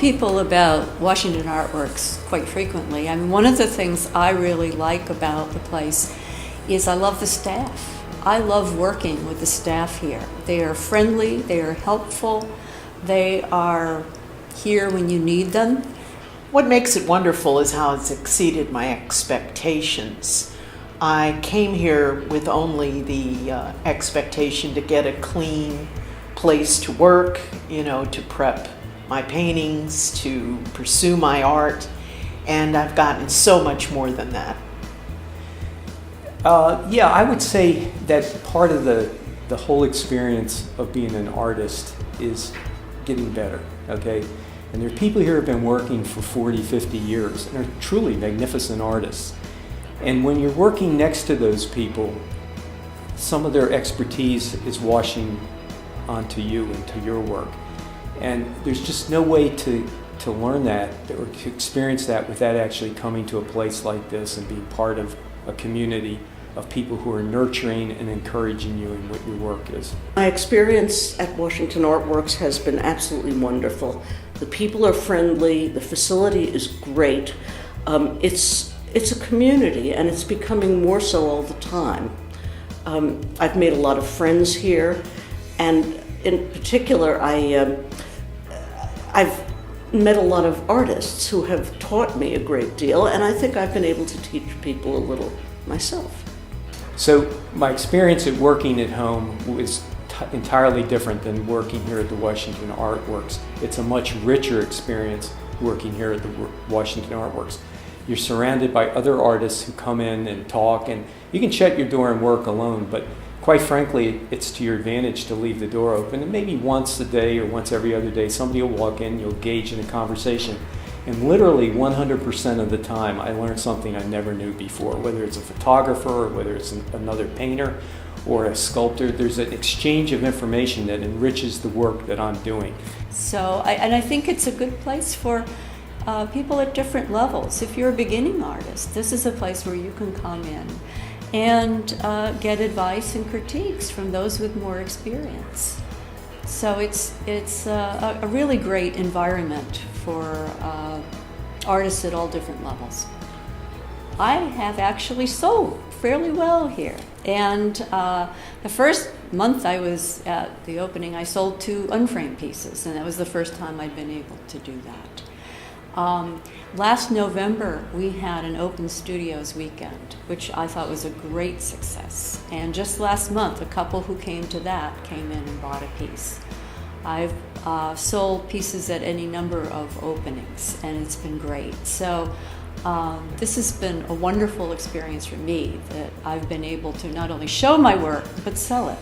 people about Washington Artworks quite frequently. I mean, one of the things I really like about the place is I love the staff. I love working with the staff here. They are friendly, they are helpful, they are here when you need them. What makes it wonderful is how it's exceeded my expectations. I came here with only the expectation to get a clean place to work, to prep my paintings, to pursue my art, and I've gotten so much more than that. Yeah, I would say that part of the whole experience of being an artist is getting better, okay? And there are people here who have been working for 40, 50 years and are truly magnificent artists. And when you're working next to those people, some of their expertise is washing onto you and to your work. And there's just no way to learn that or to experience that without actually coming to a place like this and being part of a community of people who are nurturing and encouraging you in what your work is. My experience at Washington Artworks has been absolutely wonderful. The people are friendly, the facility is great. It's a community, and it's becoming more so all the time. I've made a lot of friends here, and in particular, I've met a lot of artists who have taught me a great deal, and I think I've been able to teach people a little myself. So my experience at working at home was entirely different than working here at the Washington Artworks. It's a much richer experience working here at the Washington Artworks. You're surrounded by other artists who come in and talk, and you can shut your door and work alone, but quite frankly, it's to your advantage to leave the door open, and maybe once a day or once every other day, somebody will walk in, you'll engage in a conversation. And literally 100% of the time, I learned something I never knew before, whether it's a photographer or whether it's another painter or a sculptor. There's an exchange of information that enriches the work that I'm doing. So, I think it's a good place for people at different levels. If you're a beginning artist, this is a place where you can come in and get advice and critiques from those with more experience. So it's a really great environment for artists at all different levels. I have actually sold fairly well here, and the first month I was at the opening, I sold 2 unframed pieces, and that was the first time I'd been able to do that. Last November, we had an open studios weekend, which I thought was a great success. And just last month, a couple who came to that came in and bought a piece. I've sold pieces at any number of openings, and it's been great. So this has been a wonderful experience for me, that I've been able to not only show my work, but sell it.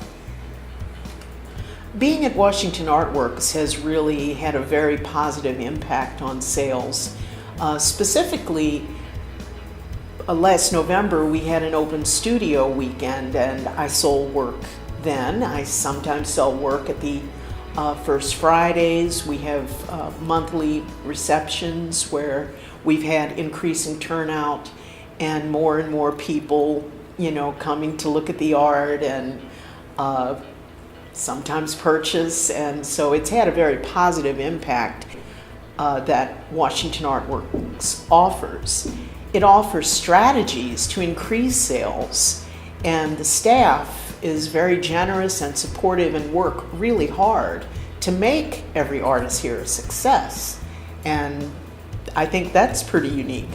Being at Washington Artworks has really had a very positive impact on sales. Specifically, last November we had an open studio weekend, and I sold work then. I sometimes sell work at the first Fridays. We have monthly receptions where we've had increasing turnout and more people, coming to look at the art and sometimes purchase, and so it's had a very positive impact that Washington Artworks offers. It offers strategies to increase sales, and the staff is very generous and supportive and work really hard to make every artist here a success, and I think that's pretty unique.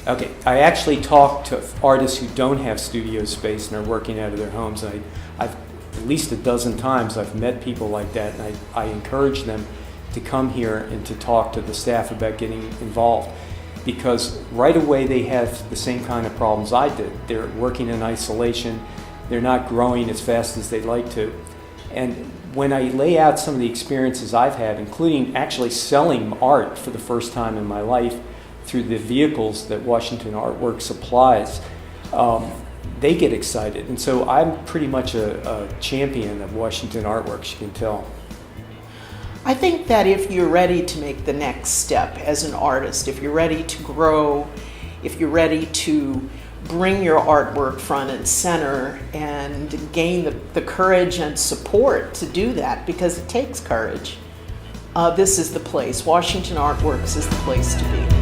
Okay, I actually talk to artists who don't have studio space and are working out of their homes. I've at least a dozen times I've met people like that, and I encourage them to come here and to talk to the staff about getting involved, because right away they have the same kind of problems I did. They're working in isolation, they're not growing as fast as they'd like to. And when I lay out some of the experiences I've had, including actually selling art for the first time in my life through the vehicles that Washington Artworks supplies, they get excited. And so I'm pretty much a champion of Washington Artworks, you can tell. I think that if you're ready to make the next step as an artist, if you're ready to grow, if you're ready to bring your artwork front and center and gain the courage and support to do that, because it takes courage, this is the place. Washington Artworks is the place to be.